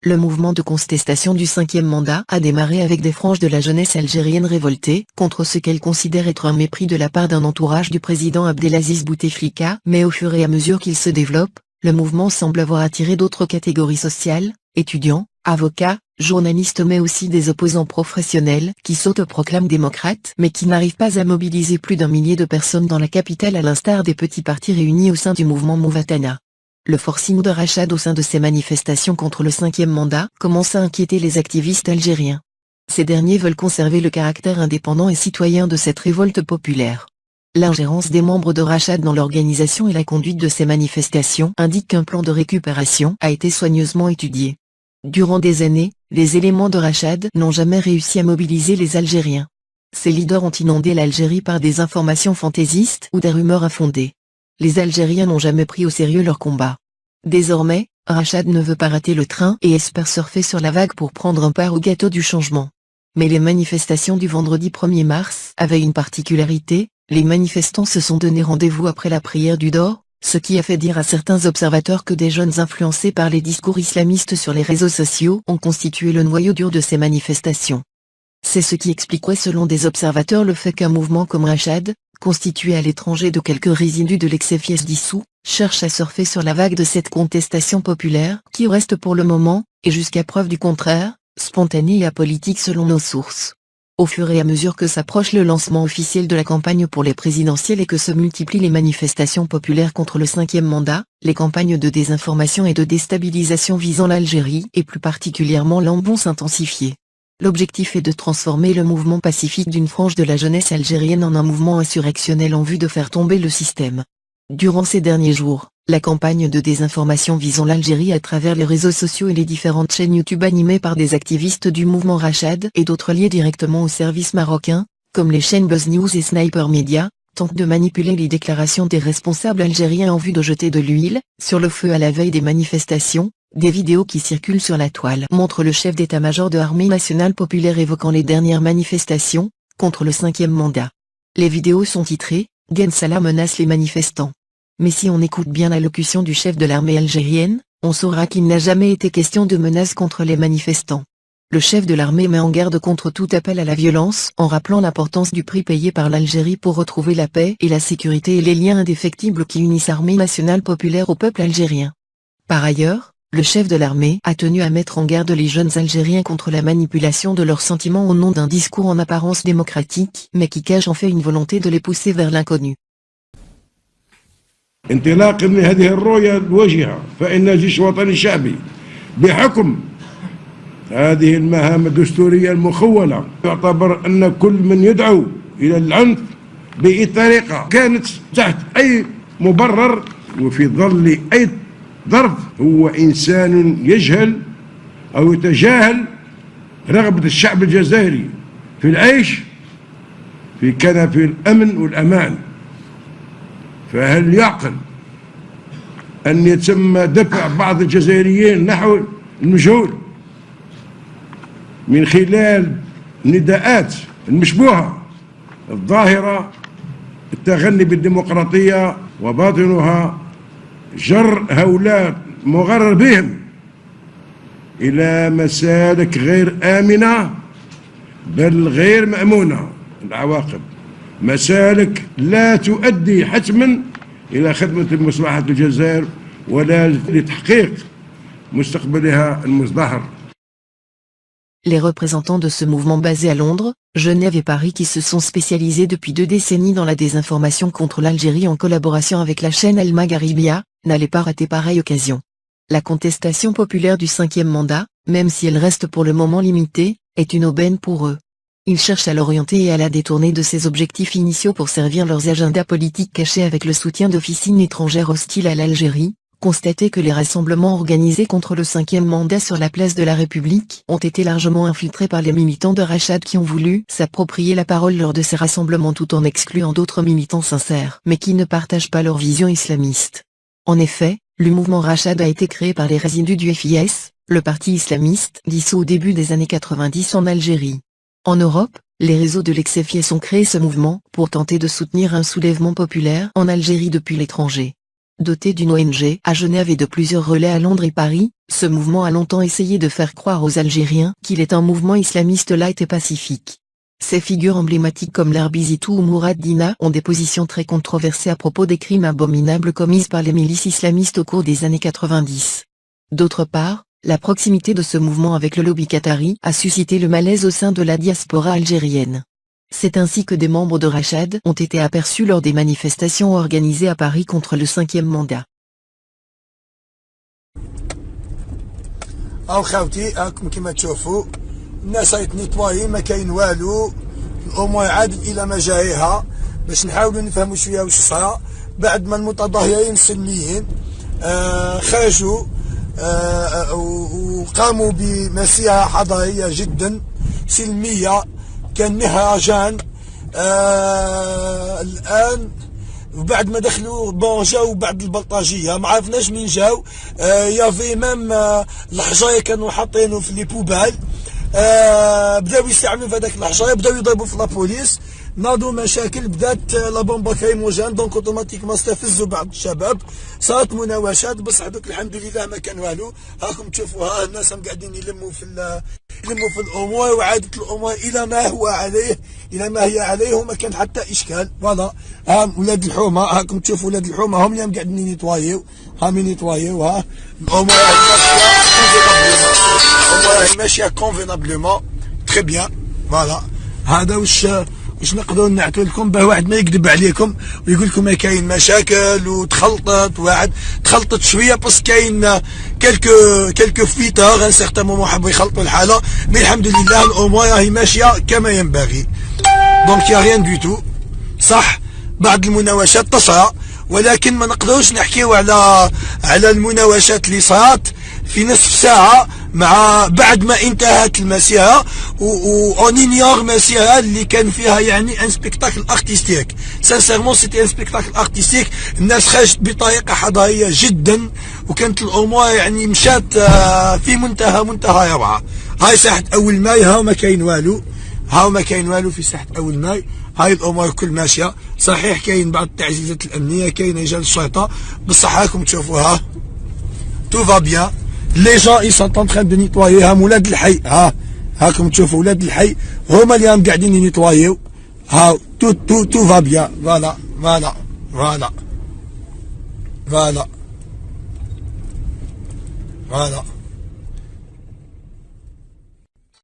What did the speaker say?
Le mouvement de contestation du 5e mandat a démarré avec des franges de la jeunesse algérienne révoltée contre ce qu'elle considère être un mépris de la part d'un entourage du président Abdelaziz Bouteflika. Mais au fur et à mesure qu'il se développe, le mouvement semble avoir attiré d'autres catégories sociales, étudiants, avocats, journalistes mais aussi des opposants professionnels qui s'autoproclament démocrates mais qui n'arrivent pas à mobiliser plus d'1 millier de personnes dans la capitale à l'instar des petits partis réunis au sein du mouvement Mouvatana. Le forcing de Rachad au sein de ces manifestations contre le 5e mandat commence à inquiéter les activistes algériens. Ces derniers veulent conserver le caractère indépendant et citoyen de cette révolte populaire. L'ingérence des membres de Rachad dans l'organisation et la conduite de ces manifestations indiquent qu'un plan de récupération a été soigneusement étudié. Durant des années, les éléments de Rachad n'ont jamais réussi à mobiliser les Algériens. Ces leaders ont inondé l'Algérie par des informations fantaisistes ou des rumeurs infondées. Les Algériens n'ont jamais pris au sérieux leur combat. Désormais, Rachad ne veut pas rater le train et espère surfer sur la vague pour prendre un part au gâteau du changement. Mais les manifestations du vendredi 1er mars avaient une particularité, les manifestants se sont donné rendez-vous après la prière du Dor, ce qui a fait dire à certains observateurs que des jeunes influencés par les discours islamistes sur les réseaux sociaux ont constitué le noyau dur de ces manifestations. C'est ce qui expliquerait selon des observateurs le fait qu'un mouvement comme Rachad, constitué à l'étranger de quelques résidus de l'ex-FIS dissous, cherche à surfer sur la vague de cette contestation populaire qui reste pour le moment, et jusqu'à preuve du contraire, spontanée et apolitique selon nos sources. Au fur et à mesure que s'approche le lancement officiel de la campagne pour les présidentielles et que se multiplient les manifestations populaires contre le 5e mandat, les campagnes de désinformation et de déstabilisation visant l'Algérie et plus particulièrement l'Amb vont s'intensifier. L'objectif est de transformer le mouvement pacifique d'une frange de la jeunesse algérienne en un mouvement insurrectionnel en vue de faire tomber le système. Durant ces derniers jours, la campagne de désinformation visant l'Algérie à travers les réseaux sociaux et les différentes chaînes YouTube animées par des activistes du mouvement Rachad et d'autres liés directement au service marocain, comme les chaînes Buzz News et Sniper Media, tente de manipuler les déclarations des responsables algériens en vue de jeter de l'huile sur le feu à la veille des manifestations. Des vidéos qui circulent sur la toile montrent le chef d'état-major de l'Armée nationale populaire évoquant les dernières manifestations contre le 5e mandat. Les vidéos sont titrées « Ben Salah menace les manifestants ». Mais si on écoute bien l'allocution du chef de l'armée algérienne, on saura qu'il n'a jamais été question de menace contre les manifestants. Le chef de l'armée met en garde contre tout appel à la violence en rappelant l'importance du prix payé par l'Algérie pour retrouver la paix et la sécurité et les liens indéfectibles qui unissent l'armée nationale populaire au peuple algérien. Par ailleurs, le chef de l'armée a tenu à mettre en garde les jeunes Algériens contre la manipulation de leurs sentiments au nom d'un discours en apparence démocratique mais qui cache en fait une volonté de les pousser vers l'inconnu. انطلاقا من هذه الرؤية الوجهة فإن الجيش الوطني الشعبي بحكم هذه المهام الدستورية المخولة يعتبر أن كل من يدعو إلى العنف بأي طريقة كانت تحت أي مبرر وفي ظل أي ظرف هو إنسان يجهل أو يتجاهل رغبة الشعب الجزائري في العيش في كنف الأمن والأمان. فهل يعقل أن يتم دفع بعض الجزائريين نحو المجهول من خلال نداءات المشبوهة الظاهرة التغني بالديمقراطية وباطنها جر هؤلاء مغرر بهم إلى مسالك غير آمنة بل غير مأمونة العواقب، مسالك لا تؤدي حتما إلى خدمة مصلحة الجزائر ولا لتحقيق مستقبلها المزدهر. Les représentants de ce mouvement basé à Londres, Genève et Paris qui se sont spécialisés depuis 2 décennies dans la désinformation contre l'Algérie en collaboration avec la chaîne Al Magharibia, n'allaient pas rater pareille occasion. La contestation populaire du 5e mandat, même si elle reste pour le moment limitée, est une aubaine pour eux. Ils cherchent à l'orienter et à la détourner de ses objectifs initiaux pour servir leurs agendas politiques cachés avec le soutien d'officines étrangères hostiles à l'Algérie. Constater que les rassemblements organisés contre le 5e mandat sur la place de la République ont été largement infiltrés par les militants de Rachad qui ont voulu s'approprier la parole lors de ces rassemblements tout en excluant d'autres militants sincères mais qui ne partagent pas leur vision islamiste. En effet, le mouvement Rachad a été créé par les résidus du FIS, le parti islamiste dissous au début des années 90 en Algérie. En Europe, les réseaux de l'ex-FIS ont créé ce mouvement pour tenter de soutenir un soulèvement populaire en Algérie depuis l'étranger. Doté d'une ONG à Genève et de plusieurs relais à Londres et Paris, ce mouvement a longtemps essayé de faire croire aux Algériens qu'il est un mouvement islamiste light et pacifique. Ces figures emblématiques comme l'Arbizitou ou Mourad Dina ont des positions très controversées à propos des crimes abominables commis par les milices islamistes au cours des années 90. D'autre part, la proximité de ce mouvement avec le lobby qatari a suscité le malaise au sein de la diaspora algérienne. C'est ainsi que des membres de Rachad ont été aperçus lors des manifestations organisées à Paris contre le 5e mandat. الناس يتنيطواي ما كاين والو الامور عادت الى مجاريها باش نحاولوا نفهموا شويه واش صرا بعد ما المتظاهرين السلميين خرجوا وقاموا بمسيره حضاريه جدا سلميه كان مهرجان الان وبعد ما دخلوا بون جاو بعد البلطاجيه ما عرفناش منين جاو يافي ميم الحجايه كانوا حاطينه في لي بوبال بداو يستعملوا في هذاك الحجايه بداو يضربوا في لابوليس ناضوا مشاكل بدات لا بومبا كريموجين دونك اوتوماتيكمون استفزوا بعض الشباب صارت مناوشات بصح دوك الحمد لله ما كان والو هاكم تشوفوا ها الناس هم قاعدين يلموا في الامور وعادت الامور الى ما هو عليه الى ما هي عليه وما كان حتى اشكال فوالا ها ولاد الحومه هاكم تشوفوا ولاد الحومه هم اللي قاعدين يتوايو هامين يتوايو ها الامور ماشيه كونفينابلومون تري بيان فوالا هذا واش نقدروا نعطيو لكم باه واحد ما يكذب عليكم ويقول لكم ما كاين مشاكل وتخلطت واحد تخلطت شويه بس كاين كلكو فيتور ان سيغتان مومون حبوا يخلطوا الحاله مي الحمد لله الامور راهي ماشيه كما ينبغي دونك يا ريان دو تو صح بعض المناوشات تصرى ولكن ما نقدروش نحكيو على المناوشات اللي صارت في نصف ساعه مع بعد ما انتهت المسيره اون انيور مسيره اللي كان فيها يعني ان سبيكتاكل ارتستيك سانسيرمون سيتي ان سبيكتاكل ارتستيك الناس خرجت بطريقه حضاريه جدا وكانت الامور يعني مشات في منتهى روعه هاي ساحه اول ماي هاو ما كاين والو في ساحه اول ماي هاي الامور كل ماشيه صحيح كاين بعض التعزيزات الامنيه كاين رجال الشرطه بصح راكم تشوفوها تو فا بيان لي جون ils sont en train de nettoyer ها ولاد الحي هاكم تشوفوا ولاد الحي هما اللي راهم قاعدين ينيطوايو ها تو فا بيان فوالا